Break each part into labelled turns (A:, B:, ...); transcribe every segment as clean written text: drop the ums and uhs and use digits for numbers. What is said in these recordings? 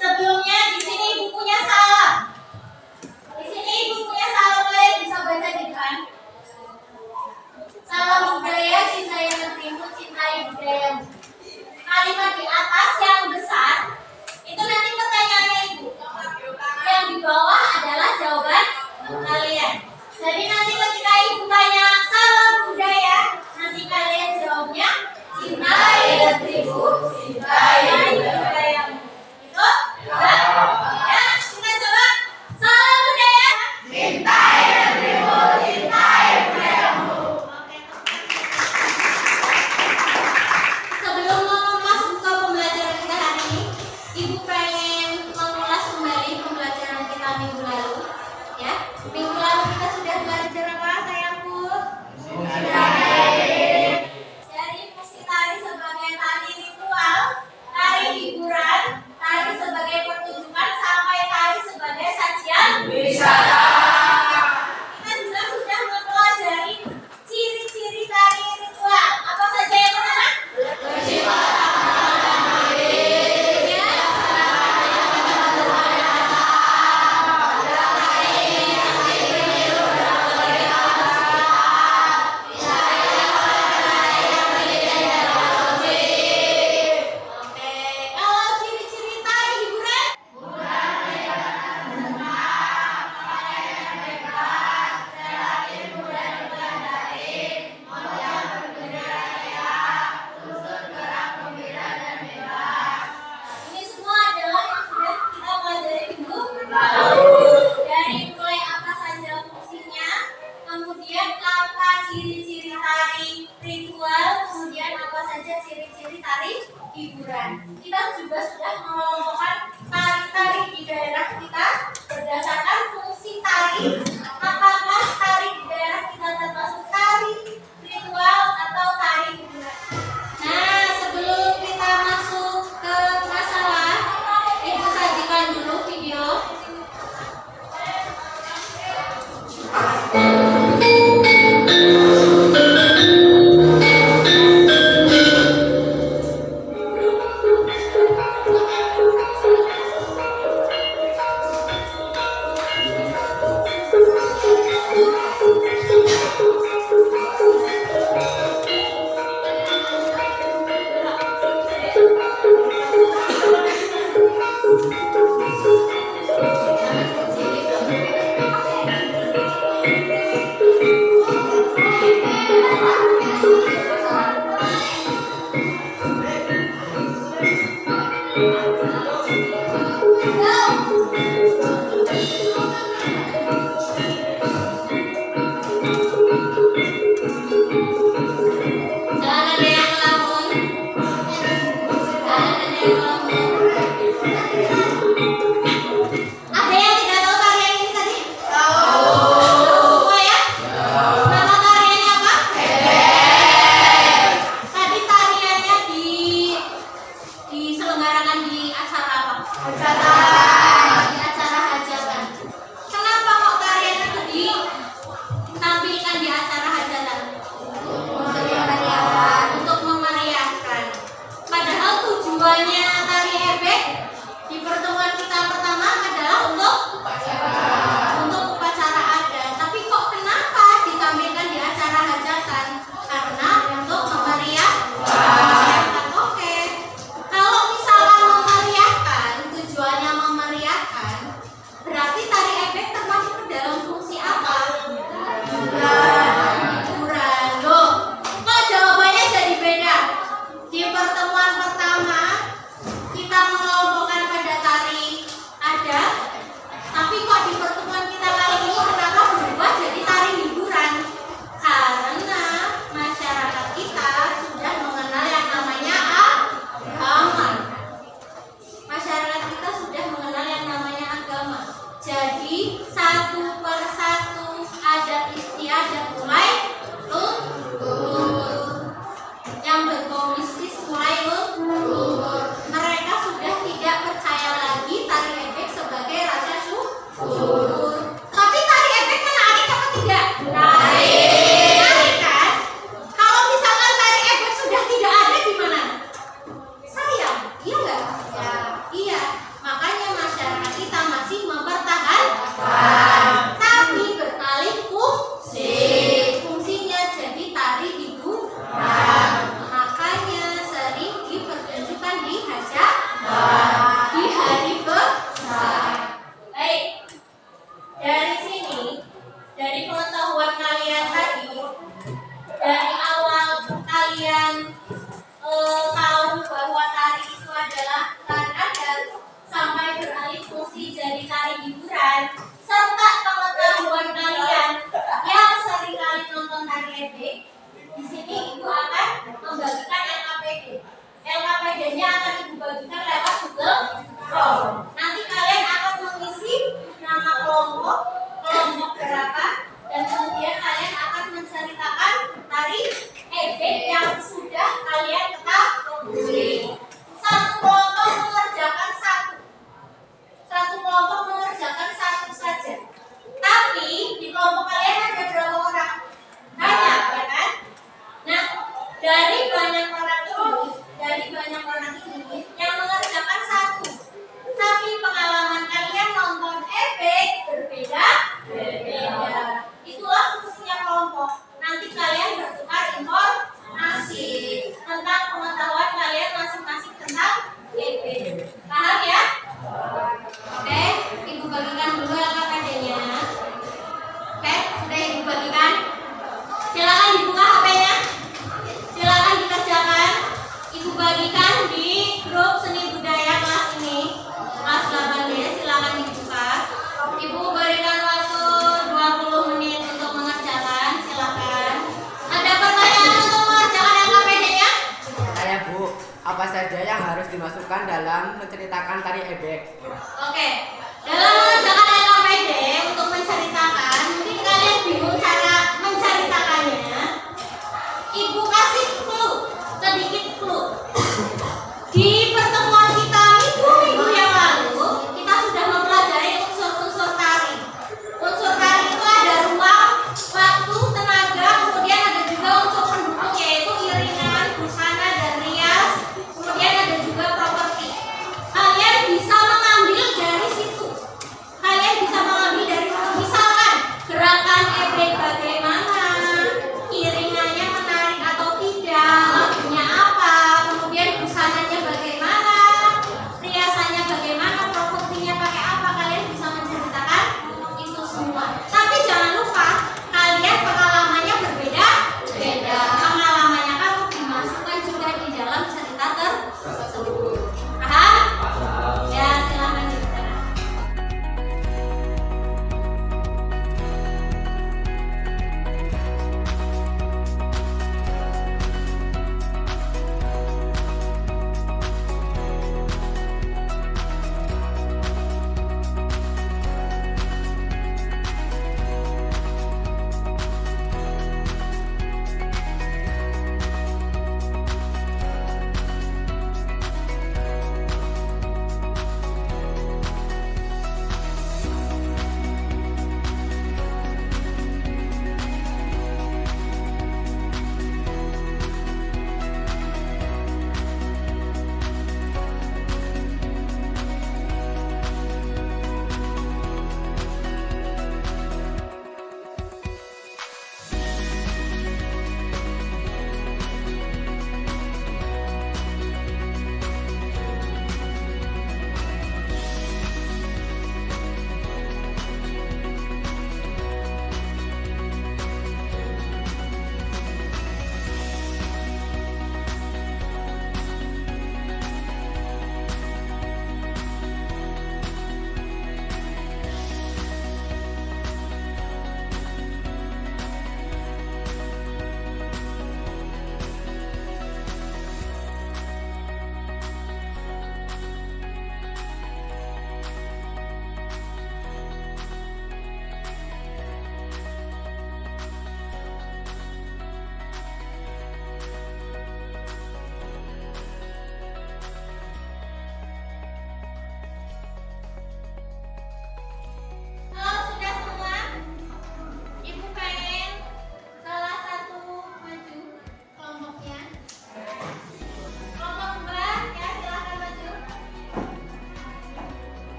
A: Sebelumnya di sini bukunya salah. Di sini bukunya salah, kalian bisa baca gitu kan? Salam budaya, cintai negerimu, cintai budayamu. Kalimat di atas yang besar itu nanti pertanyaannya ibu. Yang di bawah adalah jawaban kalian. Jadi nanti ketika ibu tanya salam budaya, nanti kalian jawabnya cintai negerimu, cintai budayamu. Itu ya, kita coba salam budaya, cintai negerimu, cintai budayamu. Sebelum masuk ke pembelajaran kita hari ini, ibu pengen mengulas kembali pembelajaran kita minggu lalu. Ya, minggu lalu kita sudah belajar apa, sayangku? Dari fungsi tari sebagai tari ritual, tari hiburan, tari sebagai pertunjukan, sampai tari sebagai sajian wisata. Kita juga sudah mempelajari ciri-ciri tari ritual. Apa saja yang pertama? Ini semua adalah yang sudah kita pelajari minggu lalu. Dari mulai apa saja fungsinya, kemudian apa ciri-ciri tari ritual, kemudian apa saja ciri-ciri tari hiburan. Kita juga sudah mengelompokkan tari-tari di daerah kita berdasarkan fungsi tari. Apakah tari di daerah kita termasuk tari ritual atau tari hiburan? Nah, sebelum kita masuk ke masalah, ibu sajikan dulu video. Jangan ada yang ngelamun. Jangan ada yang ngelamun. Ada yang tidak tahu tarian ini tadi? Tahu semua ya? Nama tariannya apa? Tadi tariannya diselenggarakan di acara apa? Di acara hajatan. Kenapa kok tarian itu ditampilkan di acara hajatan? Untuk memeriahkan. Padahal tujuannya tari ebek di pertemuan kita pertama adalah untuk upacara adat. Tapi kok kenapa ditampilkan di acara hajatan? Karena untuk memeriahkan. Oke. Kalau misalnya memeriahkan, tujuannya memeriahkan, berarti tari ebek termasuk ke dalam fungsi apa? Hiburan. Loh, kok jawabannya jadi beda? Di pertemuan pertama pikiran serta pengetahuan kalian yang sering kali nonton tari ebek, di sini Ibu akan membagikan LKPD. LKPD-nya akan Ibu bagikan lewat Google Form. Nanti kalian akan mengisi nama kelompok berapa, dan kemudian kalian akan menceritakan tari ebek yang sudah kalian ketahui. Satu kelompok mengerjakan satu saja. Tapi di kelompok kalian ada berapa orang? Banyak, ya kan? Nah, dari banyak orang ini yang mengerjakan satu, tapi pengalaman kalian nonton ebek berbeda. Itulah fungsinya kelompok. Nanti kalian bertukar informasi tentang pengetahuan kalian masing-masing tentang ebek. Paham ya? Oke, Ibu bagikan dulu LKPD-nya. Oke, sudah Ibu bagikan. Silakan dibuka HP-nya. Silakan dikerjakan. Ibu bagikan di grup seni budaya kelas ini, kelas 8D. Silakan dibuka. Ibu berikan waktu 20 menit untuk mengerjakan. Silakan. Ada pertanyaan untuk mengerjakan LKPD-nya?
B: Saya Bu, apa saja yang harus dimasukkan dalam menceritakan tari ebek?
A: Oke, dalam mengerjakan LKPD untuk menceritakan, mungkin kalian bingung cara menceritakannya. Ibu kasih sedikit clue. Di pertemuan kita minggu yang lalu, kita sudah mempelajari unsur-unsur tari. Unsur tari itu ada ruang, waktu, tenaga, kemudian ada juga unsur pendukung, yaitu iringan, busana, dan rias. Kemudian ada juga properti. Kalian bisa mengambil dari situ. Misalkan gerakan ebek bagaimana, iringannya menarik atau tidak, lagunya apa, kemudian busananya bagaimana, riasannya bagaimana, propertinya pakai apa, kalian bisa menceritakan itu semua. Tapi jangan lupa, kalian pengalamannya berbeda-beda. Pengalamannya kamu dimasukkan juga di dalam cerita tersebut. Paham? Ya, silahkan diceritakan.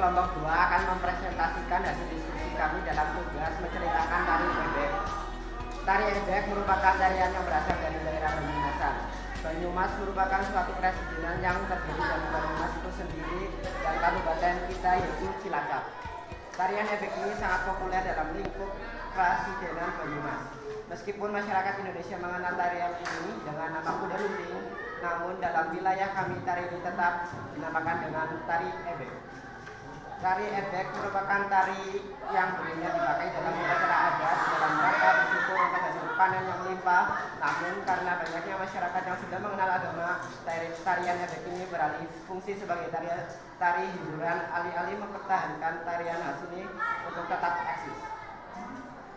B: kelompok 2 akan mempresentasikan hasil diskusi kami dalam tugas menceritakan tari ebek. Tari ebek merupakan tarian yang berasal dari daerah Banyumasan. Banyumas merupakan suatu kresidenan yang terdiri dari Banyumas itu sendiri dan kabupaten kita yaitu Cilacap. Tarian ebek ini sangat populer dalam lingkup Krasidenan Banyumas. Meskipun masyarakat Indonesia mengenal tarian ini dengan nama kuda lumping, namun dalam wilayah kami tari ini tetap dinamakan dengan tari ebek. Tari ebek merupakan tari yang dulunya dipakai dalam upacara adat dalam rangka bersyukur untuk hasil panen yang melimpah. Namun karena banyaknya masyarakat yang sudah mengenal agama, tarian ebek ini beralih fungsi sebagai tari hiburan, alih-alih mempertahankan tarian khas ini untuk tetap eksis.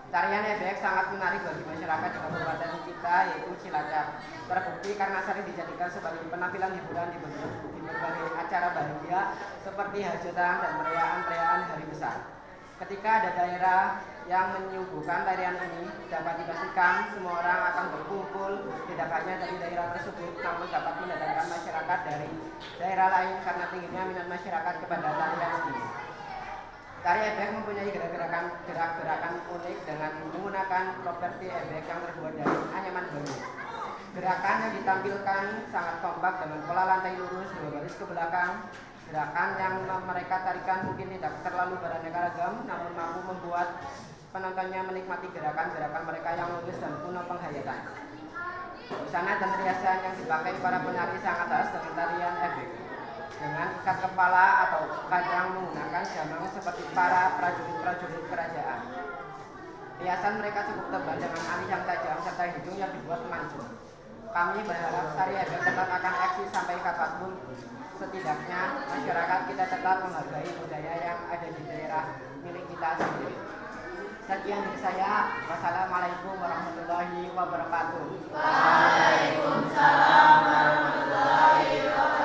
B: Tarian ebek sangat menarik bagi masyarakat di kabupaten kita, yaitu Cilacap. Terbukti karena sering dijadikan sebagai penampilan hiburan di berbagai acara bahagia seperti hajatan dan perayaan hari besar. Ketika ada daerah yang menyuguhkan tarian ini, dapat dipastikan semua orang akan berkumpul, tidak hanya dari daerah tersebut, namun dapat mendatangkan masyarakat dari daerah lain karena tingginya minat masyarakat kepada tarian ini. Tari ebek mempunyai gerak-gerakan unik dengan menggunakan properti ebek yang terbuat dari anyaman bambu. Gerakan yang ditampilkan sangat kompak dengan pola lantai lurus 2 baris ke belakang. Gerakan yang mereka tarikan mungkin tidak terlalu beraneka ragam, namun mampu membuat penontonnya menikmati gerakan-gerakan mereka yang lurus dan kuno penghayatan. Busana dan riasan yang dipakai para penari sangat khas dengan tarian ebek. Dengan ikat kepala atau kadang menggunakan jamang seperti para prajurit-prajurit kerajaan. Riasan mereka cukup tebal dengan alis yang tajam serta hidung yang dibuat mancung. Kami berharap tari ebek tetap akan eksis sampai kapanpun. Setidaknya masyarakat kita tetap menghargai budaya yang ada di daerah milik kita sendiri. Sekian dari saya. Wassalamualaikum warahmatullahi wabarakatuh.
C: Waalaikumsalam warahmatullahi wabarakatuh.